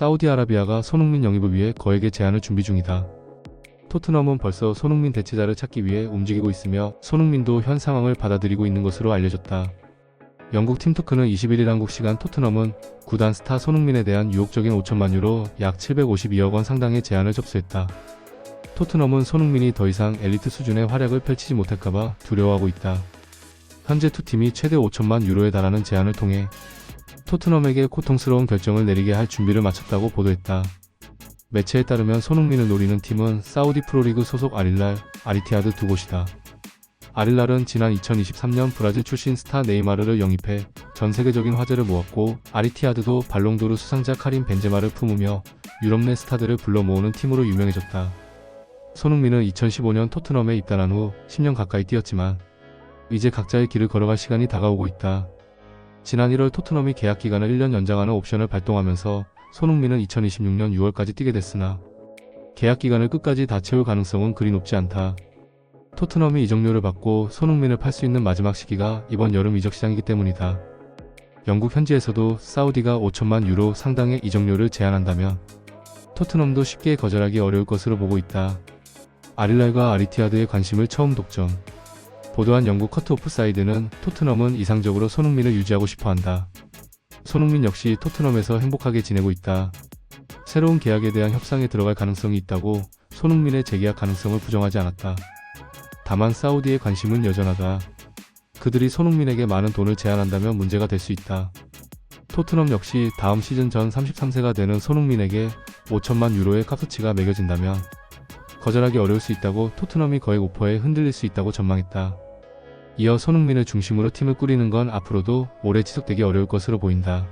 사우디아라비아가 손흥민 영입을 위해 거액의 제안을 준비 중이다. 토트넘은 벌써 손흥민 대체자를 찾기 위해 움직이고 있으며 손흥민도 현 상황을 받아들이고 있는 것으로 알려졌다. 영국 팀토크는 21일 한국 시간 토트넘은 구단 스타 손흥민에 대한 유혹적인 5천만 유로 약 752억 원 상당의 제안을 접수했다. 토트넘은 손흥민이 더 이상 엘리트 수준의 활약을 펼치지 못할까봐 두려워하고 있다. 현재 두 팀이 최대 5천만 유로에 달하는 제안을 통해 토트넘에게 고통스러운 결정을 내리게 할 준비를 마쳤다고 보도했다. 매체에 따르면 손흥민을 노리는 팀은 사우디 프로리그 소속 알힐랄, 아리티하드 두 곳이다. 알힐랄은 지난 2023년 브라질 출신 스타 네이마르를 영입해 전 세계적인 화제를 모았고, 아리티하드도 발롱도르 수상자 카림 벤제마를 품으며 유럽 내 스타들을 불러 모으는 팀으로 유명해졌다. 손흥민은 2015년 토트넘에 입단한 후 10년 가까이 뛰었지만 이제 각자의 길을 걸어갈 시간이 다가오고 있다. 지난 1월 토트넘이 계약 기간을 1년 연장하는 옵션을 발동하면서 손흥민은 2026년 6월까지 뛰게 됐으나 계약 기간을 끝까지 다 채울 가능성은 그리 높지 않다. 토트넘이 이적료를 받고 손흥민을 팔 수 있는 마지막 시기가 이번 여름 이적 시장이기 때문이다. 영국 현지에서도 사우디가 5천만 유로 상당의 이적료를 제안한다면 토트넘도 쉽게 거절하기 어려울 것으로 보고 있다. 알힐랄과 아리티하드의 관심을 처음 독점. 보도한 영국 커트 오프 사이드는 토트넘은 이상적으로 손흥민을 유지하고 싶어한다. 손흥민 역시 토트넘에서 행복하게 지내고 있다. 새로운 계약에 대한 협상에 들어갈 가능성이 있다고 손흥민의 재계약 가능성을 부정하지 않았다. 다만 사우디의 관심은 여전하다. 그들이 손흥민에게 많은 돈을 제안한다면 문제가 될 수 있다. 토트넘 역시 다음 시즌 전 33세가 되는 손흥민에게 5천만 유로의 값어치가 매겨진다면 거절하기 어려울 수 있다고 토트넘이 거액 오퍼에 흔들릴 수 있다고 전망했다. 이어 손흥민을 중심으로 팀을 꾸리는 건 앞으로도 오래 지속되기 어려울 것으로 보인다.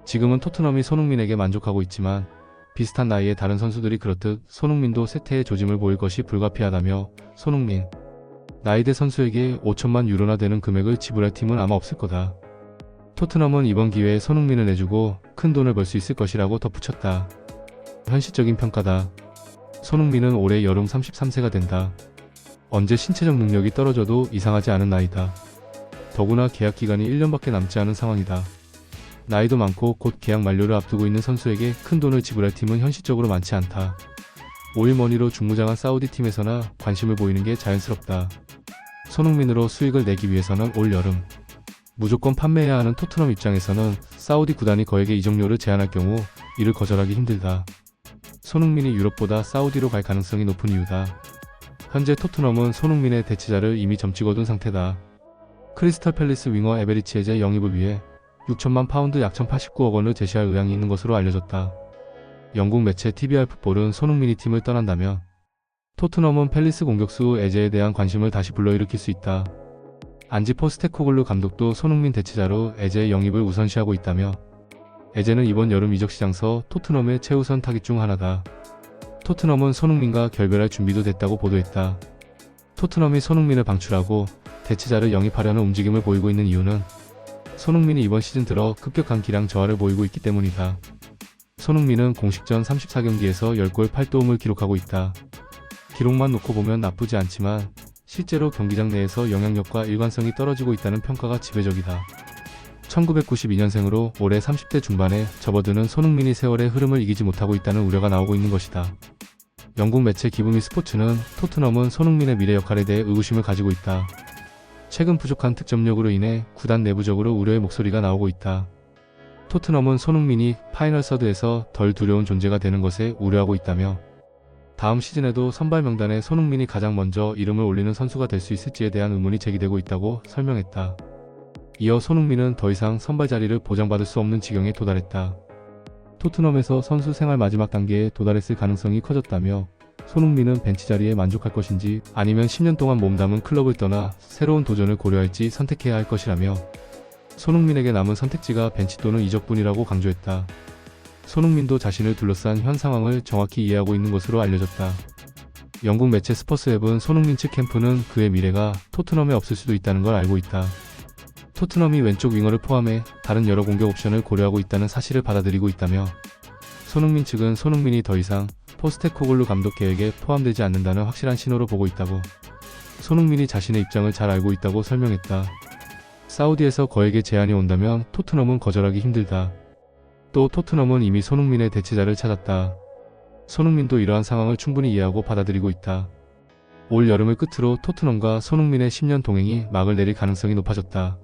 지금은 토트넘이 손흥민에게 만족하고 있지만 비슷한 나이의 다른 선수들이 그렇듯 손흥민도 쇠퇴의 조짐을 보일 것이 불가피하다며 손흥민, 나이대 선수에게 5천만 유로나 되는 금액을 지불할 팀은 아마 없을 거다. 토트넘은 이번 기회에 손흥민을 내주고 큰 돈을 벌 수 있을 것이라고 덧붙였다. 현실적인 평가다. 손흥민은 올해 여름 33세가 된다. 언제 신체적 능력이 떨어져도 이상하지 않은 나이다. 더구나 계약 기간이 1년밖에 남지 않은 상황이다. 나이도 많고 곧 계약 만료를 앞두고 있는 선수에게 큰 돈을 지불할 팀은 현실적으로 많지 않다. 오일머니로 중무장한 사우디 팀에서나 관심을 보이는 게 자연스럽다. 손흥민으로 수익을 내기 위해서는 올 여름 무조건 판매해야 하는 토트넘 입장에서는 사우디 구단이 거액의 이적료를 제안할 경우 이를 거절하기 힘들다. 손흥민이 유럽보다 사우디로 갈 가능성이 높은 이유다. 현재 토트넘은 손흥민의 대체자를 이미 점찍어둔 상태다. 크리스탈 팰리스 윙어 에베리치에제 영입을 위해 6천만 파운드 약 1,089억 원을 제시할 의향이 있는 것으로 알려졌다. 영국 매체 TVR 풋볼은 손흥민이 팀을 떠난다면 토트넘은 팰리스 공격수 에제에 대한 관심을 다시 불러일으킬 수 있다. 안지 포스테코글루 감독도 손흥민 대체자로 에제의 영입을 우선시하고 있다며 에제는 이번 여름 이적 시장서 토트넘의 최우선 타깃 중 하나다. 토트넘은 손흥민과 결별할 준비도 됐다고 보도했다. 토트넘이 손흥민을 방출하고 대체자를 영입하려는 움직임을 보이고 있는 이유는 손흥민이 이번 시즌 들어 급격한 기량 저하를 보이고 있기 때문이다. 손흥민은 공식전 34경기에서 10골 8도움을 기록하고 있다. 기록만 놓고 보면 나쁘지 않지만 실제로 경기장 내에서 영향력과 일관성이 떨어지고 있다는 평가가 지배적이다. 1992년생으로 올해 30대 중반에 접어드는 손흥민이 세월의 흐름을 이기지 못하고 있다는 우려가 나오고 있는 것이다. 영국 매체 기브미 스포츠는 토트넘은 손흥민의 미래 역할에 대해 의구심을 가지고 있다. 최근 부족한 득점력으로 인해 구단 내부적으로 우려의 목소리가 나오고 있다. 토트넘은 손흥민이 파이널 서드에서 덜 두려운 존재가 되는 것에 우려하고 있다며 다음 시즌에도 선발 명단에 손흥민이 가장 먼저 이름을 올리는 선수가 될 수 있을지에 대한 의문이 제기되고 있다고 설명했다. 이어 손흥민은 더 이상 선발 자리를 보장받을 수 없는 지경에 도달했다. 토트넘에서 선수 생활 마지막 단계에 도달했을 가능성이 커졌다며 손흥민은 벤치 자리에 만족할 것인지 아니면 10년 동안 몸담은 클럽을 떠나 새로운 도전을 고려할지 선택해야 할 것이라며 손흥민에게 남은 선택지가 벤치 또는 이적뿐이라고 강조했다. 손흥민도 자신을 둘러싼 현 상황을 정확히 이해하고 있는 것으로 알려졌다. 영국 매체 스퍼스웹은 손흥민 측 캠프는 그의 미래가 토트넘에 없을 수도 있다는 걸 알고 있다. 토트넘이 왼쪽 윙어를 포함해 다른 여러 공격 옵션을 고려하고 있다는 사실을 받아들이고 있다며 손흥민 측은 손흥민이 더 이상 포스테코글루 감독 계획에 포함되지 않는다는 확실한 신호로 보고 있다고, 손흥민이 자신의 입장을 잘 알고 있다고 설명했다. 사우디에서 거액의 제안이 온다면 토트넘은 거절하기 힘들다. 또 토트넘은 이미 손흥민의 대체자를 찾았다. 손흥민도 이러한 상황을 충분히 이해하고 받아들이고 있다. 올 여름을 끝으로 토트넘과 손흥민의 10년 동행이 막을 내릴 가능성이 높아졌다.